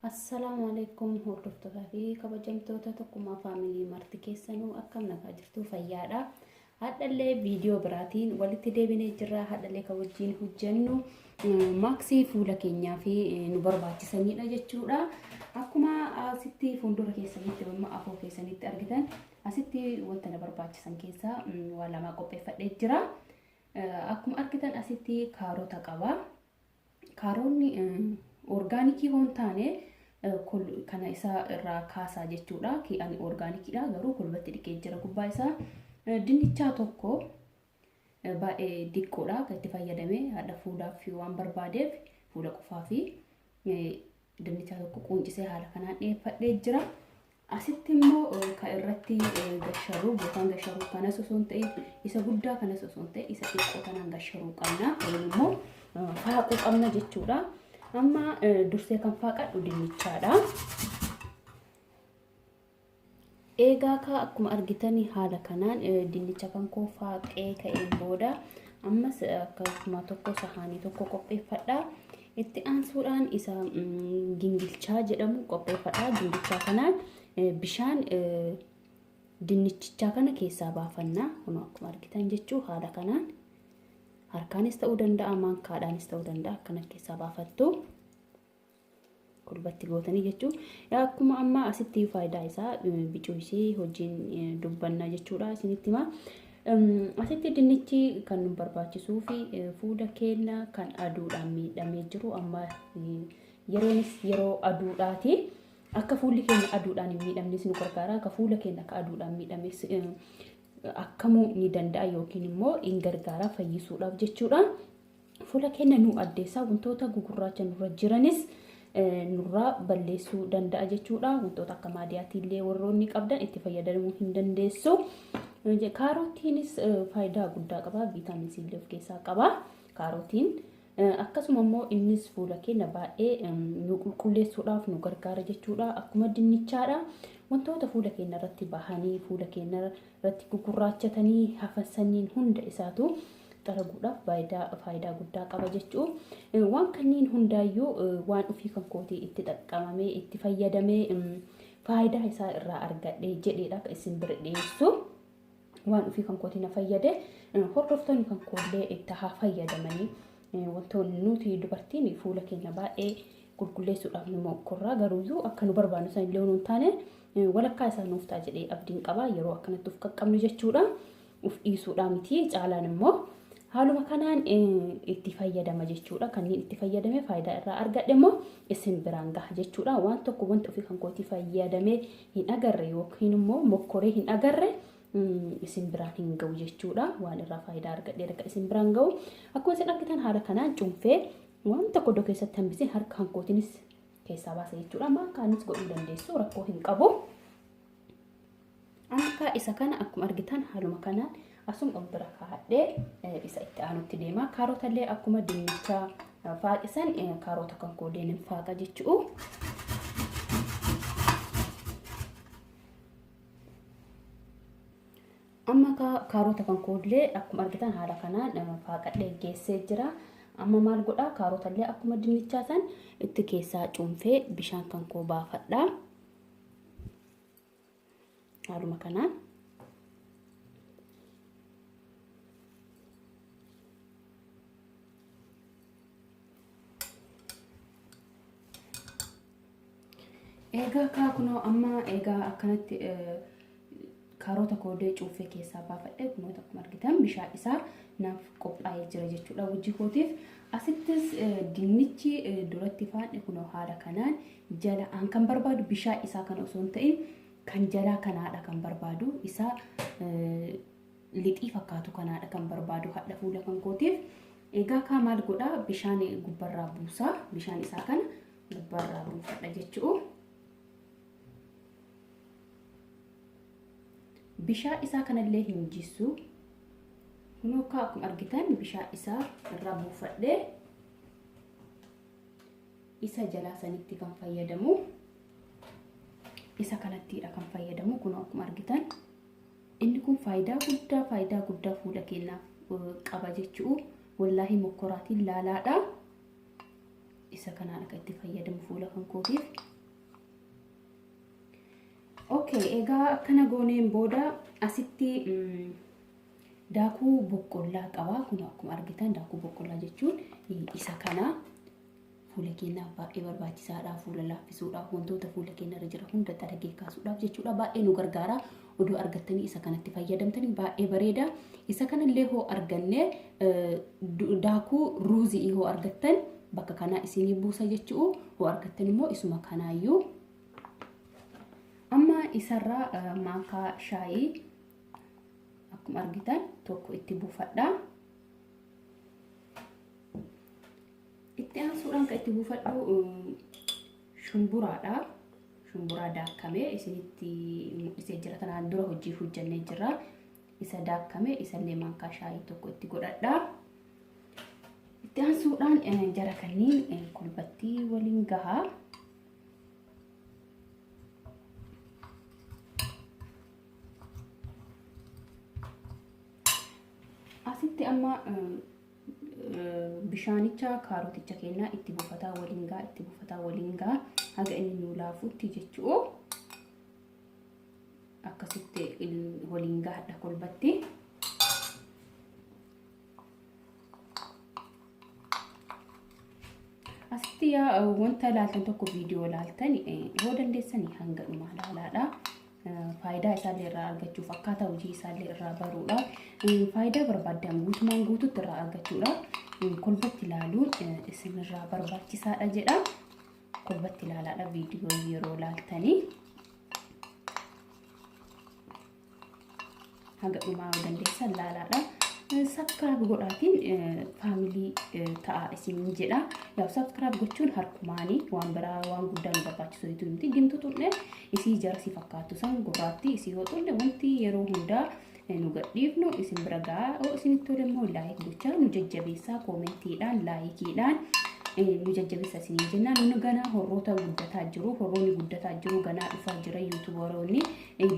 Assalamu alaikum hordoftoota fi kabajamtoota tokkummaa faamilii marti keessanuu akkam nagaa jirtu fayyaadha. Hadhallee viidiyoo biraatiin walitti deebinee jirra. Hadhallee kan wajjin hojjennu maaksii fuula keenyaa fi nu barbaachisanidha jechuudha. Akkuma asitti fuuldura keessanitti amma afoo keessanitti argitan asitti wanta na barbaachisan keessaa waa lama qopheeffadhee jira. Akkuma argitan asitti kaarota qaba. Kaaronni orgaanikii hoon taane kana isa irraa kaasaa jechuudha. Ki ani orgaanikiidha garuu kulbatti dhiqee jira gubbaa isaa. Dinnichaa tokko baay'ee diqqoodha kan itti fayyadamee haadha fuudhaaf waan barbaadeef fuula qofaa fi dinnichaa tokko quuncisee haala kanaan dhiyeeffadhee jira. Asitti immoo kan irratti gasharuu bootaan gasharuu kanas osoo hin ta'in isa guddaa kanas osoo hin ta'in isa xiqqoo kanaan gasharuu qabna. Kun immoo faaquu qabna jechuudha. Amma dursee kan faaqadhu dinnichaadha. Eegaa ka akkuma argitanii haala kanaan dinnicha kan koo faaqee ka'een booda ammas akkasuma tokko sahaanii tokko qopheeffadha. Itti aansuudhaan isa gingilchaa jedhamu qopheeffadha. Gingilchaa kanaan bishaan dinnichichaa kana keessaa baafanna. Kun akkuma argitan jechuu haala kanaan harkaanis ta'uu danda'a, maankaadhaanis ta'uu danda'a. Akkana keessaa baafattu kulbatti gootanii jechuu. Akkuma amma asitti faayidaa isaa bicuu isii hojiin dubbanna jechuudha isinitti hima. Asitti dinnichi kan nu barbaachisuu fi fuula keenya kan aduudhaan miidhamee jiru amma yeroonis yeroo aduudhaati. Akka fuulli keenya aduudhaan hin miidhamnes nu gargaara. Akka fuula keenya akka aduudhaan miidhames akkamuu ni danda'a yookiin immoo in gargaara fayyisuudhaaf jechuudha. Fuula keenya nu addeessaa wantoota gugurraacha nurra jiranis nurraa balleessuu danda'a jechuudha. Wantoota akka maadiyaatillee warroonni qabdan itti fayyadamuu hin dandeessu. Kaarootiinis faayidaa guddaa qaba. Viitaamin C illee of keessaa qaba. Kaarootiin akkasuma immoo innis fuula keenya baay'ee nu qulqulleessuudhaaf nu gargaara jechuudha. Akkuma dinnichaadha. Wantoota fuula keenya irratti bahanii fuula keenya irratti gugurraachatanii hafasaniin hunda isaatu xaraguudhaaf faayidaa guddaa qaba jechuudha. Waan kanneen hundaayyuu waan ofii kan kootii itti xaqqamamee itti fayyadamee faayidaa isaa irraa argadhee jedheedha kan isin bira dhiyeessu. Waan ofii kan kootii na fayyade hordoftoonni kan koollee itti haa fayyadamanii wantoonni nuti dubartiin fuula keenya baay'ee qulqulleessuudhaaf nu mokkorraa garuuyyuu akka nu barbaannu san illee hin taane walakkaa isaa nuuf ta'a jedhee abdiin qaba. Yeroo akkanatti uf qaqqabnu jechuudha. Uf dhiisuudhaa miti caalaan immoo haaluma kanaan itti fayyadama jechuudha. Kanneen itti fayyadamee faayidaa irraa argadhe immoo isin biraan gaha jechuudha. Waan tokko wanti ofii kan kootii fayyadamee hin agarre yookiin immoo mokkoree hin agarre isin biraan hin ga'u jechuudha. Waan irraa faayidaa argadhe akka isin biraan ga'u. Akkuma isin argitan haala kanaan cuunfee waan tokko iddoo keessatti hambisee harka kan kootiinis keessaa baasa jechuudha. Maankaanis godhuu dandeessu rakkoo hin qabu. Akka isa kana akkuma argitan haaluma kanaan asuma bira kaa'adhee isa itti aanutti deema. Kaarotallee akkuma dinnicha faaqisan kaarota kan koodeen hin faaqa jechuudha. Amma kaarota kan koodlee akkuma argitan haala kanaan faaqadhee geessee jira. Amma maal godhaa kaarotallee akkuma dinnichaa san itti keessaa cuunfee bishaan kan koo baafadha. Haaluma kanaan eegaa kunoo amma eegaa akkanatti kaarota koodee cuunfee keessaa baafadhe kunoo akkuma argitan bishaan isaa naaf qophaa'ee jira jechuudha hojii kootiif. Asittis dinnichi duratti faadhe kunoo haala kanaan jala aan kan barbaadu bishaan isaa kana osoo hin ta'in kan jalaa kanaadha kan barbaadu isa lixii fakkaatu kanaadha kan barbaadu hadha fuula kan kootiif. Egaa kaa maal godhaa bishaan gubbarraa buusaa bishaan isaa kana gubbarraa buufadha jechuudha. Bishaan isaa kanallee hin jissu. Kunoo akkuma argitan bishaan isaa irraa buufadhee isa jalaa sanitti kan fayyadamu. Isa kanattiidha kan fayyadamu. Kunoo akkuma argitan inni kun faayidaa guddaa fuula keenyaaf qaba jechuudha. Wallaahi mokkoraatiin laalaadha. Isa kanaan akka itti fayyadamu fuula kan kootiif Okay, egaa akkana gooneen booda asitti daakuu boqqollaa qaba. Kun akkuma argitan daakuu boqqollaa jechuun isa kana fuula keenyaaf baay'ee barbaachisaadha. Fuula laaffisuudhaaf wantoota fuula keenya irra jira hunda xaragee kaasuudhaaf jechuudha. Baay'ee nu gargaara. Oduu argattanii isa kanatti fayyadamtanii baay'ee bareeda. Isa kanallee hoo arganne daakuu ruuzii hoo argattan bakka kana isinii buusa jechuu. Hoo argattan immoo isuma kanaayyuu amma isarraa maakaa shaayii akkuma argitan tokko itti buufadha. Itti aansuudhaan kan itti buufadhu shumburaadha. Shumburaa daakamee isinitti mul'isee jira. Kanaan dura hojii hojjannee jira. Isa daakamee isallee maakaa shaayii tokko itti godhadha. Itti aansuudhaan jara kanneen kulbattii waliin gahaa. Asitti amma bishaanicha kaaroticha keenyaa itti buufataa waliin gaa haga inni nu laafutti jechuu. Akkasitti waliin gaadha kolbatti. Asitti wanta laaltan tokko viidiyoo laaltan yoo dandeessanii hanga dhumaa laalaadha. Faayidaa isaallee irraa argachuuf akkaataa hojii isaallee irraa baruudha. Faayidaa barbaadan guutumaan guutuutti irraa argachuudha. Kolbatti ilaaluun isinirraa barbaachisaadha jedha. Kolbatti ilaalaadha viidiyoo yeroo laaltanii. Hanga dhumaa yoo dandeessan laalaadha. Subscribe godhaatiin faamilii ta'a isiniin jedha. Yaa subscribe gochuun harkumaanii waan biraa waan guddaa nu barbaachisu yoo ta'u gimtu tunne isii jara si fakkaatu san gurraatti isii yoo tunne wanti yeroo hundaa nu gadhiifnu isin bira ga'a. Isinitti tole immoo laayik gochaa nu jajjabeessaa koomentiidhaan laayikiidhaan nu jajjabeessaa isiniin jennaan. Nu ganaa horroota guddataa jiru. Horroonni guddataa jiru ganaa dhufaa jira yuutuubaroonni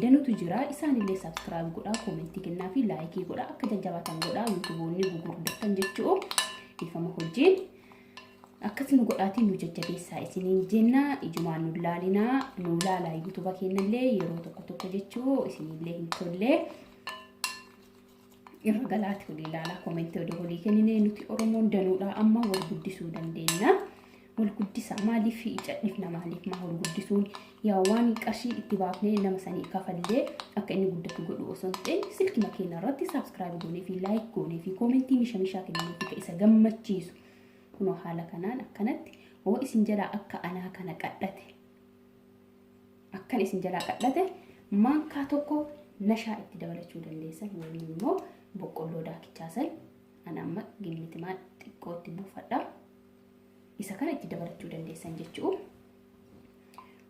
danutu jira. Isaanillee subscribe godhaa koomentii kennaa fi laayikii godhaa akka jajjabaatan godhaa yuutuuboonni gurguddatan jechuu ifama hojiin. Akkas nu godhaatiin nu jajjabeessaa isiniin jenna. Ijumaan nu laalinaa nu laalaa yuutuuba kennallee yeroo tokko jechuu isinillee hin tollee. Irra galaati olii ilaalaa koomentii oduu olii kennine nuti Oromoon danuudha amma wal guddisuu dandeenya. Wal guddisa maaliif icadhifna maaliif maa wal guddisuun yaa waan qarshii itti baafnee nama sanii kafallee akka inni guddatu godhu osoo hin ta'in silkii makeenya irratti subscribe goonee fi like goonee fi koomentii mishaa kennee fi isa gammachiisu. Kunoo haala kanaan akkanatti hoo isin jalaa akka anaa kana qadhate akkan isin jalaa qadhate maankaa tokko nashaa itti dabalachuu dandeessan waliin immoo boqqolloo daakichaa ana amma gimmitimaa xiqqoo itti buufadha. Isa kana itti dabalachuu dandeessan jechuu.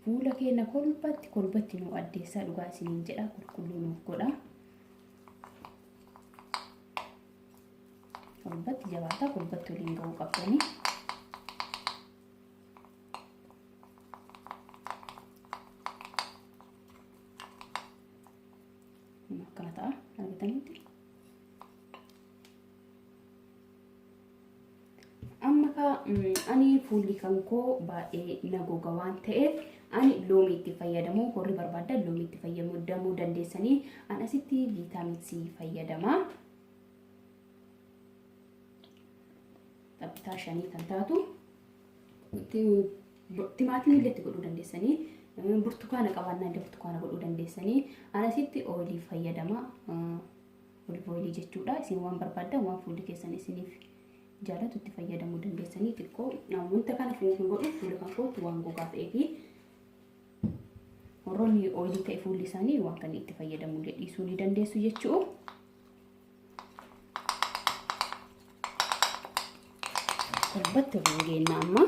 Fuula keenya kolbatti nu addeessaa dhugaa isiniin jedha qulqulluu nuuf godha. Kolbatti jabaataa kolbatti waliin ga'uu qabdanii. Akkana ta'a argatanitti. Amma ani fuulli kan koo baay'ee nagoga waan ta'eef ani loomii itti fayyadamu warri barbaadan loomii itti fayyadamuu dandeessanii an asitti viitaamin C fayyadama. Taphitaa 5 kan taatu timaatimii illee itti godhuu dandeessanii. Burtukaana qabaannaa illee burtukaana godhuu dandeessanii. An asitti oolii fayyadama. Olive oilii jechuudha. Isin waan barbaadan waan fuulli keessan isiniif jaalatu itti fayyadamuu dandeessanii xiqqoo wanta kana hin godhu fuula kan kootti waan gogaa ta'ee fi warroonni oilii ta'e fuulli isaanii waan kan itti fayyadamuu dhiisuu ni dandeessu jechuu. Kolbatti waliin geenna amma.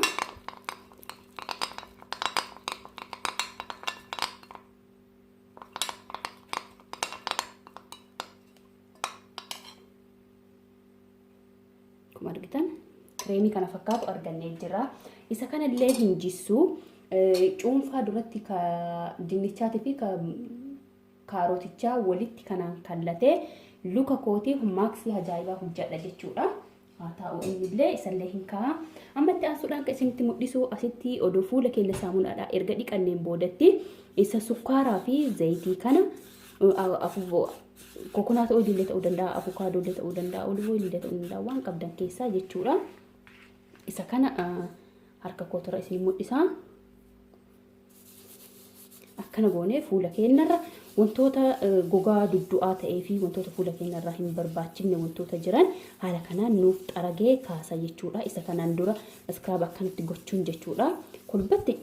Argitan kireemii kana fakkaatu argannee jira. Isa kanallee hin jissu cuunfaa duratti ka dinnichaatii fi kaarotichaa walitti kanaan kallatee luka kootii maaksii ajaa'ibaa hojjadha jechuudha. Haa ta'u innillee isallee hin ka'a. Amma itti aansuudhaan kan isinitti mul'isu asitti oduu fuula keenya saamunaadha erga dhiqanneen boodatti isa sukkaaraa fi zayitii kana kokonaat oilii ta'uu danda'a, avukaadoo ta'uu danda'a, olive oilii ta'uu danda'a waan qabdan keessaa jechuudha. Isa kana harka kootirra isin mul'isa. Akkana goonee fuula keenyarra wantoota gogaa duddu'aa ta'ee fi wantoota fuula keenyarra hin barbaachifne wantoota jiran haala kanaan nuuf xaragee kaasa jechuudha. Isa kanaan dura iskiraab akkanatti gochuun jechuudha. Kolbatti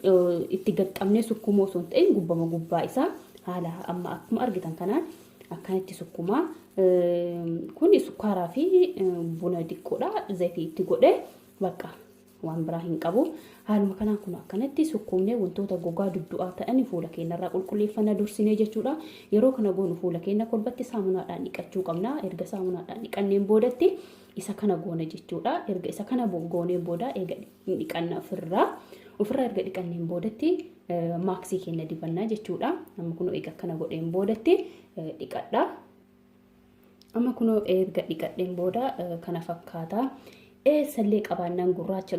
itti gaqqabnee sukkumoo osoo hin ta'in gubbaa isaa haala amma akkuma argitan kanaan akkanatti sukkumaa. Kun sukkaaraa fi buna diqqoodha. Zayitii itti godhee bakka waan biraa hin qabu. Haaluma kanaan kun akkanatti sukkumnee wantoota gogaa duddu'aa ta'an fuula keenyarraa qulqulleeffannaa dursinee jechuudha. Yeroo kana goonu fuula keenya kolbatti saamunaadhaan dhiqachuu qabna. Erga saamunaadhaan dhiqanneen boodatti isa kana goona jechuudha. Erga isa kana gooneen booda eega dhiqanna ofirraa erga dhiqanneen boodatti maaksii keenya dibannaa jechuudha. Amma kunoo eega kana godheen boodatti dhiqadha. Amma kunoo erga dhiqadheen booda kana fakkaata. Sallee qabaannaan gurraacha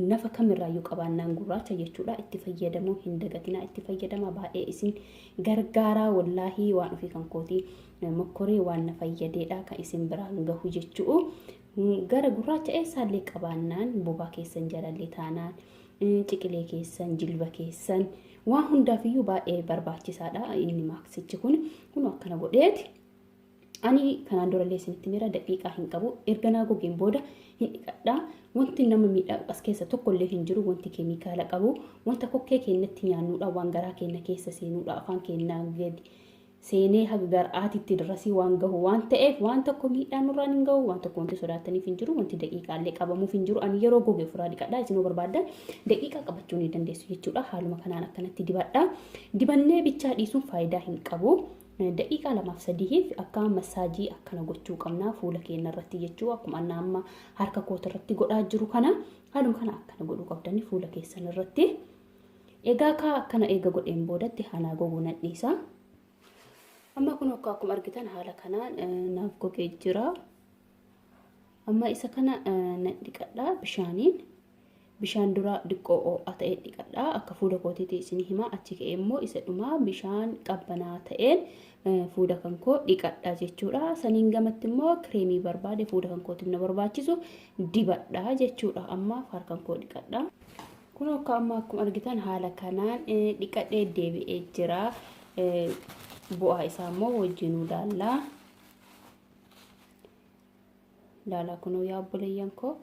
nafa kamirraayyuu qabaannaan gurraacha jechuudha. Itti fayyadamuu hin dagatinaa. Itti fayyadama baay'ee isin gargaaraa wallaahi waan ofii kan kooti mokkoree waan na fayyadeedha kan isin biraan gahu jechuu. Gara gurraacha sallee qabaannaan bobaa keessan jalallee taanaan ciqilee keessan jilba keessan waan hundaafiyyuu baay'ee barbaachisaadha. Inni maaksichi kun akkana godheeti. Ani kanaan durallee isinitti mira daqiiqaa hin qabu. Erga naa gogeen booda hin dhiqadha. Wanti nama miidhaa as keessa tokkollee hin jiru. Wanti keemikaala qabu. Wanta kokkee keenyatti nyaannuudha. Waan garaa keenya keessa seenuudha. Afaan keenyaa gadi seenee haga gar'aatitti dirrasii waan gahu waan ta'eef waan tokko miidhaan nurraan hin gahu. Waan tokko wanti sodaataniif hin jiru. Wanti daqiiqaallee qabamuuf hin jiru. Ani yeroo gogee ofirraa dhiqadha. Isinoo barbaadan daqiiqaa qabachuu ni dandeessu jechuudha. Haaluma kanaan akkanatti dibadha. Dibannee bichaa dhiisuun faayidaa hin qabu. Daqiiqaa 2-3 akka masaajii akkana gochuu qabna fuula keenya irratti jechuu akkuma amma harka koota irratti godhaa jiru kana haaluma kana akkana godhuu qabdani fuula keessan irratti. Egaa akkana eega godheen boodatti hanaa goguu nan dhiisa. Amma kun akkuma argitan haala kanaan naaf gogee jira. Amma isa kana nan dhiqadha bishaaniin. Bishaan dura diqqoo ho'aa ta'ee dhiqadha. Akka fuula kootiitti isin hima. Achi ka'ee immoo isa dhumaa bishaan qabbanaa ta'een fuula kan koo dhiqadha jechuudha. Saniin gamatti immoo kireemii barbaade fuula kan kootiif na barbaachisu dibadha jechuudha. Amma harka koo dhiqadha. Kun amma akkuma argitan haala kanaan dhiqadhee deebi'ee jira. Bu'aa isaa immoo wajjinuu laala kunoo yaa obboleeyyan koo.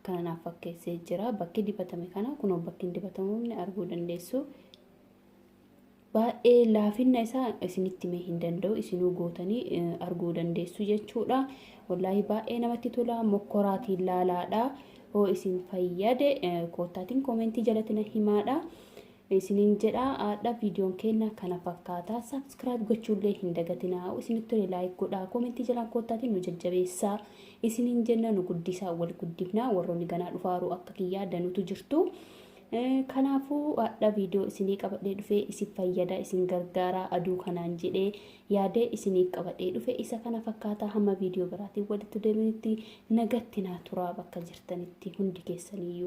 Kana naaf fakkeessee jira. Bakki dibatame kana kunoo bakki dibatamuun arguu dandeessu. Baay'ee laafina isaa isinitti mee hin danda'u. Isinuu gootanii arguu dandeessu jechuudha. Wallaahi baay'ee namatti tola. Mokkoraatiin laalaadha. Hoo isin fayyade koottaatiin koomentii jalatti na himaadha. Isiniin jedha haadha viidiyoon keenya kana fakkaata. Subscribe gochuullee hin dagatinaa. Isinitti tole like godhaa. Koomentii jalaan koottaatiin nu jajjabeessaa. Isiniin jenna nu guddisaa wal guddifnaa. Warroonni ganaa dhufaaru akka kiyyaa danuutu jirtu. Kanaafuu haadha viidiyoo isinii qabadhee dhufee isin fayyada isin gargaara aduu kanaan jedhee yaadee isinii qabadhee dhufe isa kana fakkaata. Hamma viidiyoo biraatiin walitti deebinutti nagatti naa turaa bakka jirtanitti hundi keessaniyyuu.